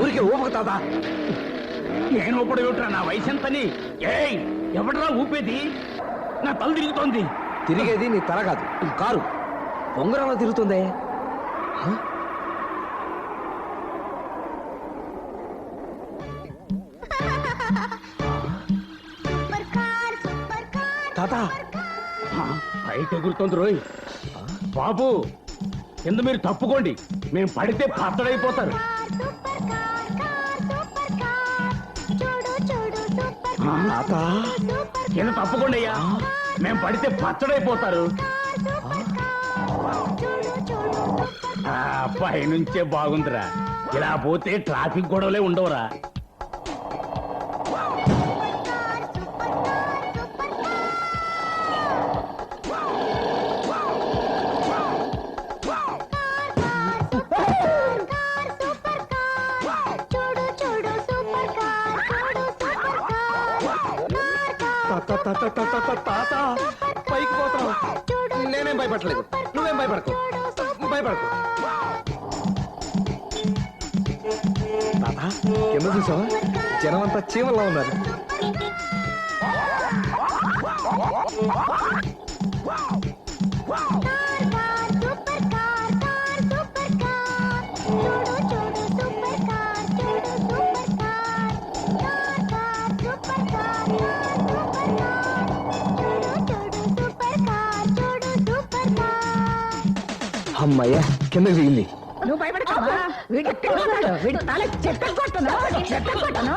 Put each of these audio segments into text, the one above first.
ఊరికే ఊపక తాత. నేను ఊపడు ఏమిట్రా, నా వయసు ఎంతని? ఏయ్, ఎవడరా ఊపేది? నా తల తిరుగుతోంది. తిరిగేది నీ తల కాదు, కారు పొంగరంలో తిరుగుతుందే. తాత బయట ఎగురుతోంది రోయ్. బాబు, కింద మీరు తప్పుకోండి, మేము పడితే పత్తడైపోతారు. తాత కింద తప్పుకోండి అయ్యా, మేము పడితే పచ్చడైపోతారు. పైనుంచే బాగుందిరా, ఇలా పోతే ట్రాఫిక్ గొడవలే ఉండవురా. తాత పైకి పోతావు. నేనేం భయపడలేదు, నువ్వేం భయపడకు, భయపడకు. తాత కింద చూసావా, జనం అంతా చీమల్లో ఉన్నారు. అమ్మయ్యా, కిందకి దిగింది. నువ్వు భయపడతావా? వీడు ఎక్కడ ఉన్నాడు? వీడు తల చెట్టు కొట్టను, చెట్టు కొట్టను.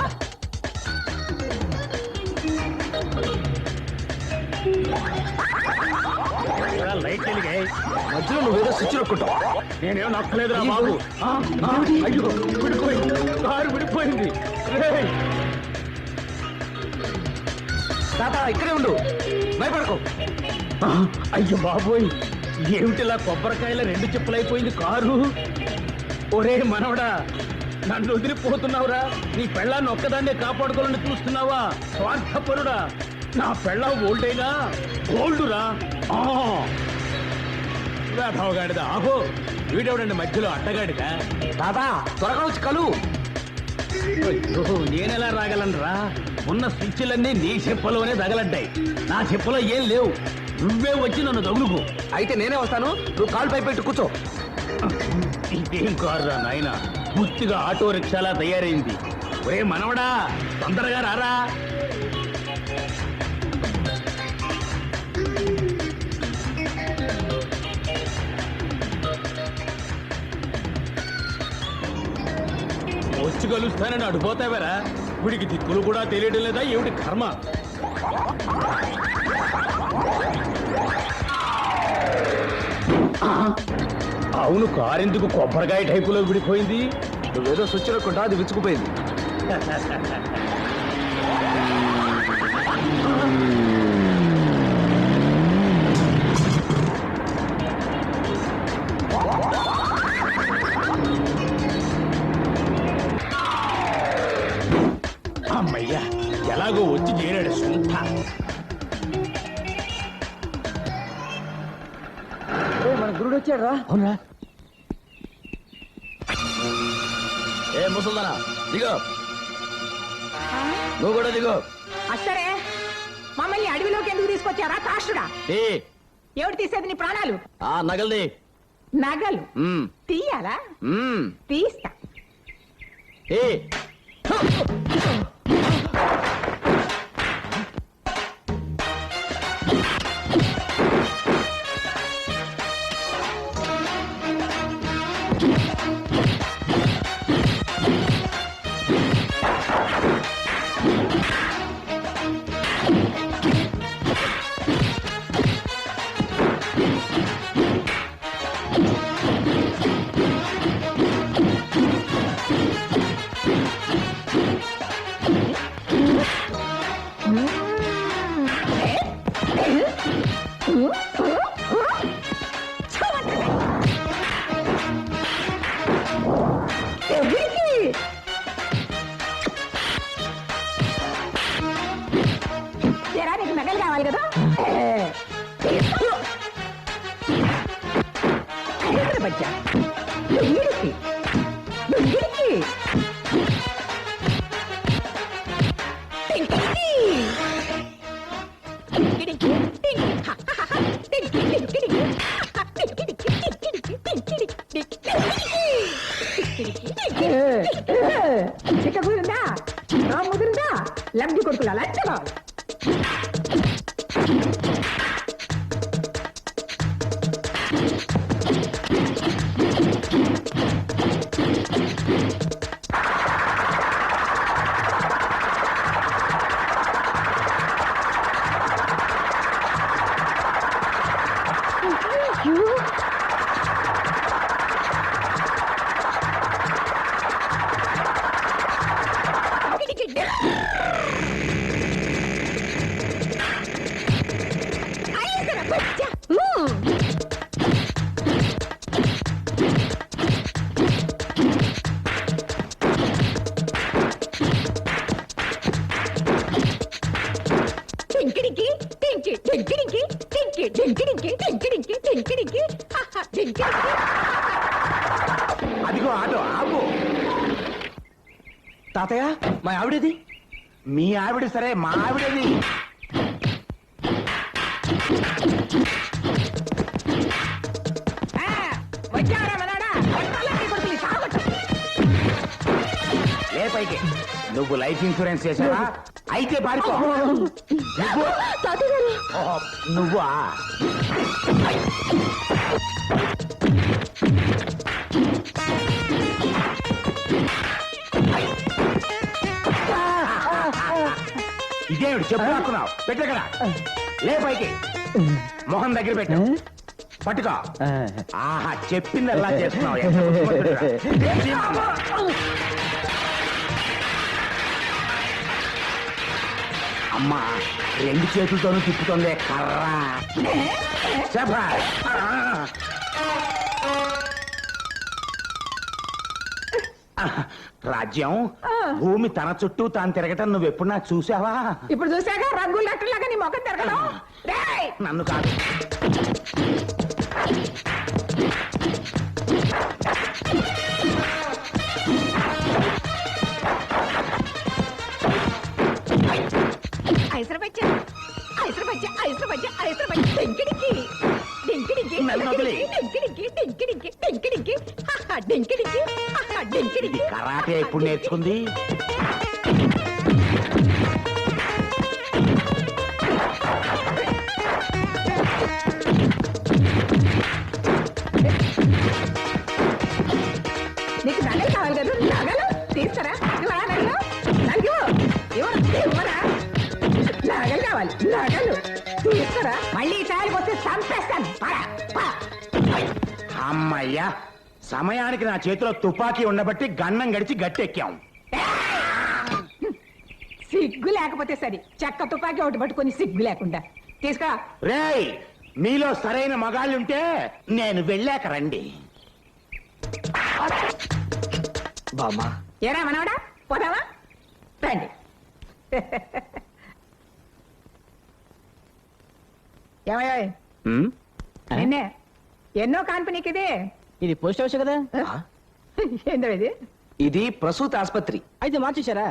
లైట్ వెలిగాయి, మధ్యలో నువ్వేదో స్విచ్ నొక్కుంటావు. నేనేం నక్కలేదురా బాబు. అయ్యో, విడిపోయింది, కారు విడిపోయింది. తాత ఇక్కడే ఉండు, భయపడకు. అయ్యో బాబోయ్, ఏమిటిలా కొబ్బరికాయల రెండు చెప్పులైపోయింది కారు. ఒరే మనవడా, నన్ను వదిలిపోతున్నావురా? నీ పెళ్ళాన్ని ఒక్కదాన్నే కాపాడుకోవాలని చూస్తున్నావా? స్వార్థపరుడా. నా పెళ్ళ ఓల్డేగా, ఓల్డురా. వేధవగాడిదా. ఆహో, వీడెవడండి మధ్యలో అడ్డగాడిదా? తాత త్వరగా వచ్చి కలు. నేనెలా రాగలనరా? ఉన్న స్విచ్లన్నీ నీ చెప్పులోనే తగలడ్డాయి, నా చెప్పులో ఏం లేవు. నువ్వే వచ్చి నన్ను తగులుకో. అయితే నేనే వస్తాను, నువ్వు కాలు పై పెట్టి కూర్చో. ఇదేం కారురా నాయన, పూర్తిగా ఆటో రిక్షాలా తయారైంది. ఒరే మనవడా, తొందరగా రారా. వచ్చి కలుస్తానని అడిపోతావారా? వీడికి దిక్కులు కూడా తెలియడం లేదా ఏమిటి కర్మ? అవును, కారెందుకు కొబ్బరికాయ టైపులో విడిపోయింది? నువ్వేదో స్విచ్ నొక్కుంటా, అది విచ్చుకుపోయింది. అమ్మయ్యా, ఎలాగో వచ్చి చేరాడు సుంఠ. మన గురుడు వచ్చాడు రా. అవునా? ఏ ముసల్దానా, దిగో. నువ్వు కూడా దిగో. అసరే, మమ్మల్ని అడవిలోకి ఎందుకు తీసుకొచ్చారా కాష్టుడా? ఎవడు తీసేది నీ ప్రాణాలు? నగల్ది. నగలు తీయాలా? తీస్తా. చిక్క కుదిరిందా ముదిరిందా లబ్ధి కొడుకులా లంచగా అదిగో ఆటో ఆపు. తాతయ్య మా ఆవిడేది? మీ ఆవిడ సరే, మా ఆవిడేది? వచ్చారా మనోడా కొడుకులు సాగొట్టు లే పైకి. నువ్వు లైఫ్ ఇన్సూరెన్స్ చేసావా? అయితే పారిపో. ఓహో, నువ్వా? ఇదేమిటి చెప్పు రాకున్నావు? పెట్టకడా లే పైకి. మొహం దగ్గర పెట్టు. పట్టుకో. ఆహా, చెప్పింది ఎలా చేస్తున్నావు? ఎంత బుద్ధిమంతుడిరా. అమ్మా, రెండు చేతులతోనూ తిప్పుతోంది కర్రా. శభాష్. రాజ్యం భూమి తన చుట్టూ తాను తిరగటం నువ్వెప్పుడు నాకు చూసావా? ఇప్పుడు చూసాక రంగులు లెక్కలాగా నీ మొఖం తిరగడం. రేయ్! నన్ను కాదు. ఇది కరాటే ఎప్పుడు నేర్చుకుంది? నీకు నగలు కావాలి కదా, నగలు తీస్తారా? ఇవ్వరా? నగలు కావాలి, నగలు తీస్తారా? మళ్ళీ చాయలకు వస్తే చంపేస్తాను. అమ్మయ్యా, సమయానికి నా చేతిలో తుపాకీ ఉండబట్టి గన్నం గడిచి గట్టెక్కాం. సిగ్గు లేకపోతే సరి, చెక్క తుపాకీ ఒకటి పట్టుకొని సిగ్గు లేకుండా తీసుకురా. రేయ్, మీలో సరైన మగాళ్ళుంటే నేను వెళ్ళాక రండి. బామ్మా ఏరా మనవడా, పోదావా? రండి. ఏమయ్యా నిన్నే ఎన్నో కాన్పనీకి ఇది? ఇది పోస్ట్ హౌస్ కదా? ఏందో ఇది? ఇది ప్రసూతి ఆసుపత్రి. అయితే మార్చేశారా?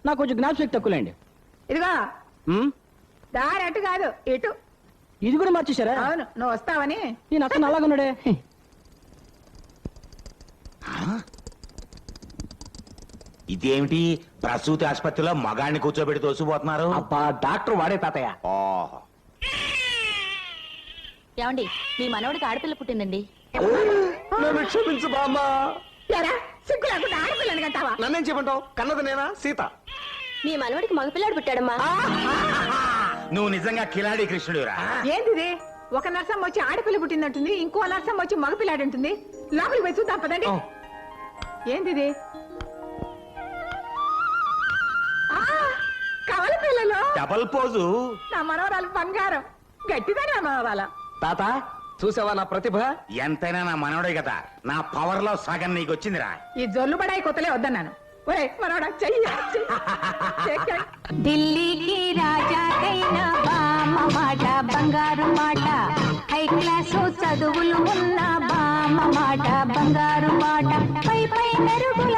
నాకు కొంచెం జ్ఞాపశక్తి తక్కువలేండి. ఇదిగో దారి అటు కాదు ఇటు. ఇది కూడా మార్చేశారా? అవును, నువ్వు వస్తావని. నేను అతను అలాగున్నాడే. ఇదేమిటి ప్రసూతి ఆసుపత్రిలో మగాడిని కూర్చోబెట్టి తోసిపోతున్నారు? అబ్బా, డాక్టర్ వాడే తాతయ్య. ఓహో, ఏమండి, మీ మనవడికి ఆడపిల్ల పుట్టిందండి. నన్ను క్షమించు బామ్మా. ఎరా, సిగ్గు లేకుండా ఆడపిల్లని కంటావా? నన్నేం చెప్పంటావు? కన్నది నేనా? సీత. మీ మనవడికి మగపిల్లాడు పుట్టాడమ్మా. నువ్వు నిజంగా కిలాడి కృష్ణుడురా. ఏంటిది? ఒక నర్సం వచ్చి ఆడపిల్ల పుట్టిందంటుంది, ఇంకో నర్సం వచ్చి మగపిల్లాడంటుంది. లోపలికి పోయి చూద్దాం పదండి. ఏంటిది? కవల పిల్లలు. Double pose. నా మనవరాలు బంగారం. గట్టిదా నా మనవరాల. తాత, చూసావా నా ప్రతిభ? ఎంతైనా నా మనవడే కదా. నా పవర్ లో సగం నీకు వచ్చిందిరా. ఈ జొల్లు బడాయి కొత్తలే వద్దన్నాను. ఒరే మనవడా, చెయ్యి. ఢిల్లీకి రాజాకైన బామ్మ మాట బంగారు మాట, హై క్లాసు చదువులు ఉన్న బామ్మ మాట బంగారు మాట, పై పై మెరుగుల